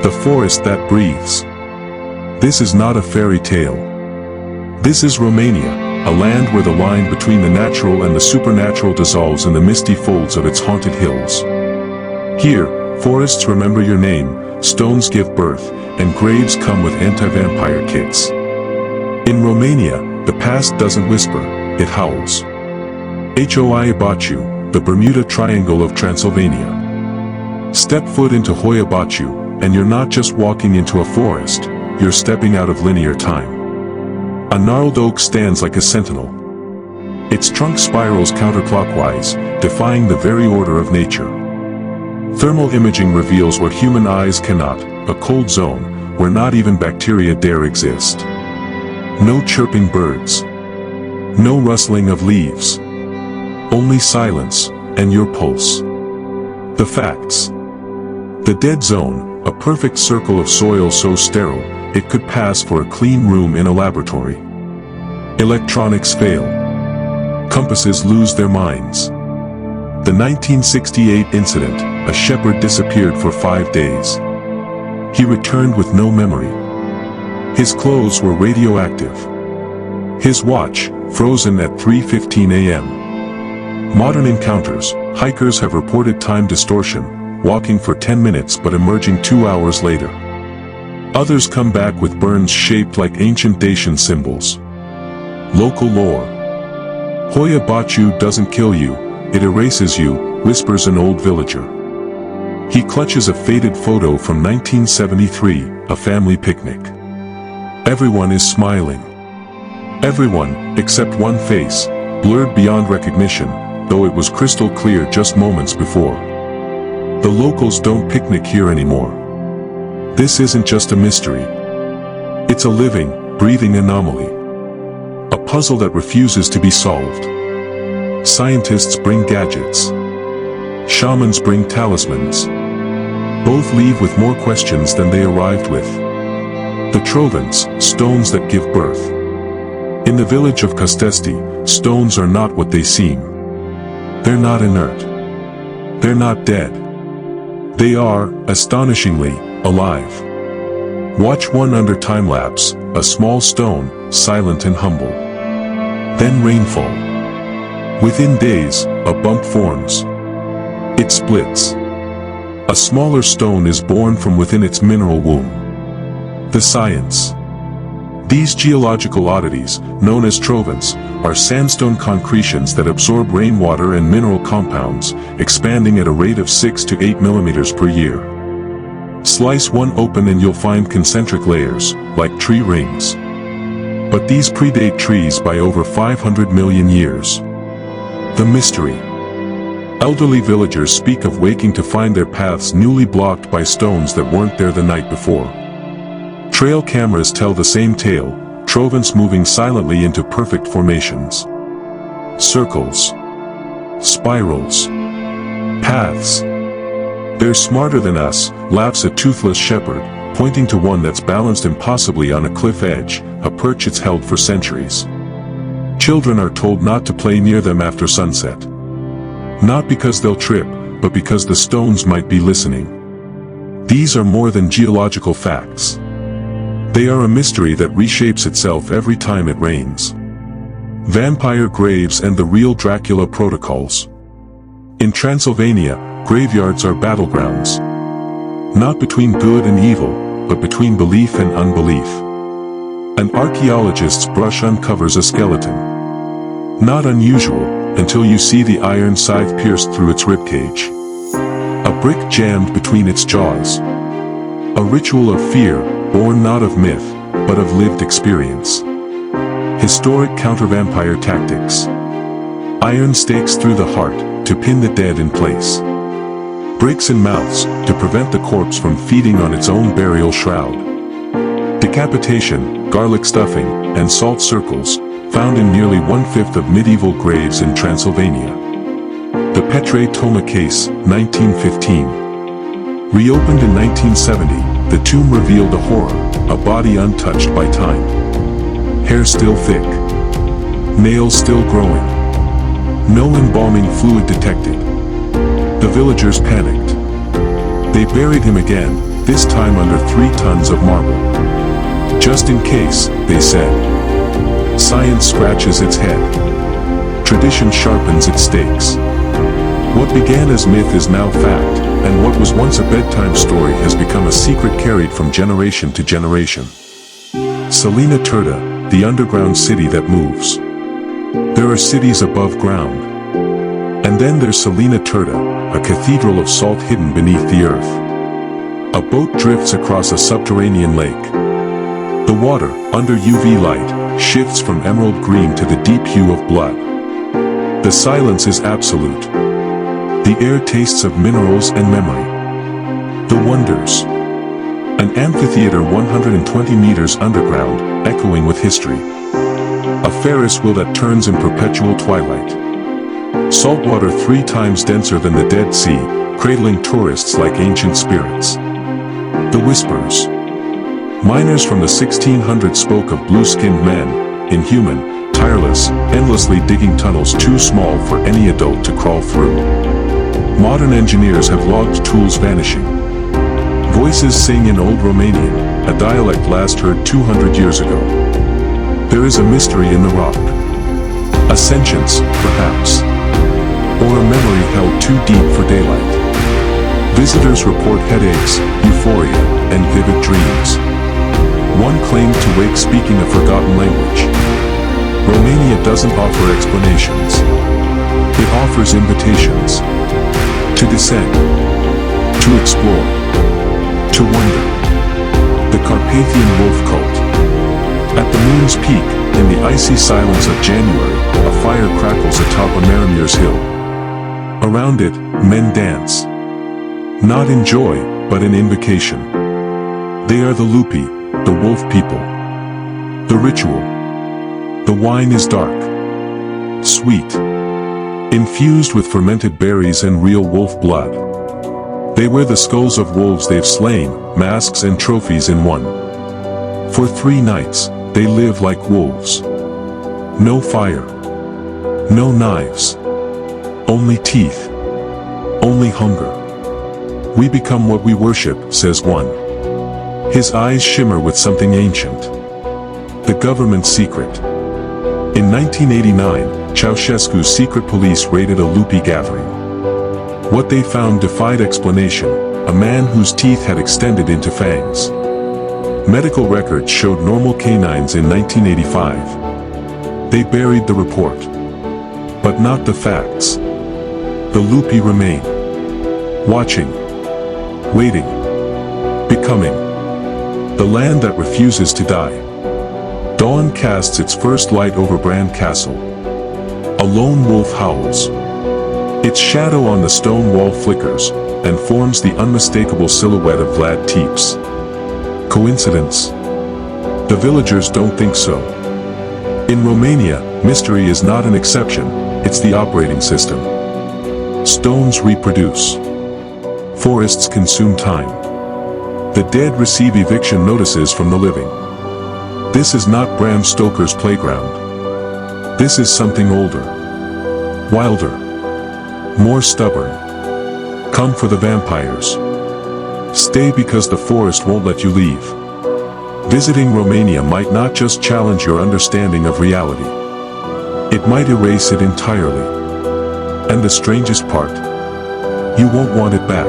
The forest that breathes. This is not a fairy tale. This is Romania, a land where the line between the natural and the supernatural dissolves in the misty folds of its haunted hills. Here, forests remember your name, stones give birth, and graves come with anti-vampire kits. In Romania, the past doesn't whisper, it howls. Hoia Baciu, the Bermuda Triangle of Transylvania. Step foot into Hoia Baciu, and you're not just walking into a forest, you're stepping out of linear time. A gnarled oak stands like a sentinel. Its trunk spirals counterclockwise, defying the very order of nature. Thermal imaging reveals what human eyes cannot, a cold zone, where not even bacteria dare exist. No chirping birds. No rustling of leaves. Only silence, and your pulse. The facts. The dead zone, a perfect circle of soil so sterile, it could pass for a clean room in a laboratory. Electronics fail. Compasses lose their minds. The 1968 incident, a shepherd disappeared for 5 days. He returned with no memory. His clothes were radioactive. His watch, frozen at 3:15 a.m. Modern encounters, hikers have reported time distortion, walking for 10 minutes but emerging 2 hours later. Others come back with burns shaped like ancient Dacian symbols. Local lore. Hoia Baciu doesn't kill you, it erases you, whispers an old villager. He clutches a faded photo from 1973, a family picnic. Everyone is smiling. Everyone, except one face, blurred beyond recognition, though it was crystal clear just moments before. The locals don't picnic here anymore. This isn't just a mystery. It's a living, breathing anomaly. A puzzle that refuses to be solved. Scientists bring gadgets. Shamans bring talismans. Both leave with more questions than they arrived with. The Trovants, stones that give birth. In the village of Costești, stones are not what they seem. They're not inert. They're not dead. They are, astonishingly, alive. Watch one under time-lapse, a small stone, silent and humble. Then rainfall. Within days, a bump forms. It splits. A smaller stone is born from within its mineral womb. The science. These geological oddities, known as Trovants, are sandstone concretions that absorb rainwater and mineral compounds, expanding at a rate of 6 to 8 millimeters per year. Slice one open and you'll find concentric layers, like tree rings. But these predate trees by over 500 million years. The mystery. Elderly villagers speak of waking to find their paths newly blocked by stones that weren't there the night before. Trail cameras tell the same tale, Trovants moving silently into perfect formations. Circles. Spirals. Paths. They're smarter than us, laughs a toothless shepherd, pointing to one that's balanced impossibly on a cliff edge, a perch it's held for centuries. Children are told not to play near them after sunset. Not because they'll trip, but because the stones might be listening. These are more than geological facts. They are a mystery that reshapes itself every time it rains. Vampire graves and the real Dracula protocols. In Transylvania, graveyards are battlegrounds. Not between good and evil, but between belief and unbelief. An archaeologist's brush uncovers a skeleton. Not unusual, until you see the iron scythe pierced through its ribcage. A brick jammed between its jaws. A ritual of fear, born not of myth, but of lived experience. Historic counter-vampire tactics. Iron stakes through the heart, to pin the dead in place. Bricks in mouths, to prevent the corpse from feeding on its own burial shroud. Decapitation, garlic stuffing, and salt circles, found in nearly 1/5 of medieval graves in Transylvania. The Petre Toma case, 1915. Reopened in 1970, the tomb revealed a horror, a body untouched by time. Hair still thick. Nails still growing. No embalming fluid detected. The villagers panicked. They buried him again, this time under 3 tons of marble. Just in case, they said. Science scratches its head. Tradition sharpens its stakes. What began as myth is now fact, and what was once a bedtime story has become a secret carried from generation to generation. Salina Turda, the underground city that moves. There are cities above ground. And then there's Salina Turda, a cathedral of salt hidden beneath the earth. A boat drifts across a subterranean lake. The water, under UV light, shifts from emerald green to the deep hue of blood. The silence is absolute. The air tastes of minerals and memory. The wonders. An amphitheater 120 meters underground, echoing with history. A Ferris wheel that turns in perpetual twilight. Salt water 3 times denser than the Dead Sea, cradling tourists like ancient spirits. The whispers. Miners from the 1600s spoke of blue-skinned men, inhuman, tireless, endlessly digging tunnels too small for any adult to crawl through. Modern engineers have logged tools vanishing. Voices sing in Old Romanian, a dialect last heard 200 years ago. There is a mystery in the rock. A sentience, perhaps. Or a memory held too deep for daylight. Visitors report headaches, euphoria, and vivid dreams. One claimed to wake speaking a forgotten language. Romania doesn't offer explanations. It offers invitations. To descend. To explore. To wonder. The Carpathian wolf cult. At the moon's peak, in the icy silence of January, a fire crackles atop a Marimir's hill. Around it, men dance. Not in joy, but in invocation. They are the Lupi, the wolf people. The ritual. The wine is dark. Sweet. Infused with fermented berries and real wolf blood. They wear the skulls of wolves they've slain, masks and trophies in one. For 3 nights, they live like wolves. No fire. No knives. Only teeth. Only hunger. We become what we worship, says one. His eyes shimmer with something ancient. The government's secret. In 1989, Ceausescu's secret police raided a Lupi gathering. What they found defied explanation, a man whose teeth had extended into fangs. Medical records showed normal canines in 1985. They buried the report. But not the facts. The Lupi remain. Watching. Waiting. Becoming. The land that refuses to die. Dawn casts its first light over Brand Castle. A lone wolf howls. Its shadow on the stone wall flickers, and forms the unmistakable silhouette of Vlad Tepes. Coincidence? The villagers don't think so. In Romania, mystery is not an exception, it's the operating system. Stones reproduce. Forests consume time. The dead receive eviction notices from the living. This is not Bram Stoker's playground. This is something older. Wilder. More stubborn. Come for the vampires. Stay because the forest won't let you leave. Visiting Romania might not just challenge your understanding of reality. It might erase it entirely. And the strangest part, you won't want it back.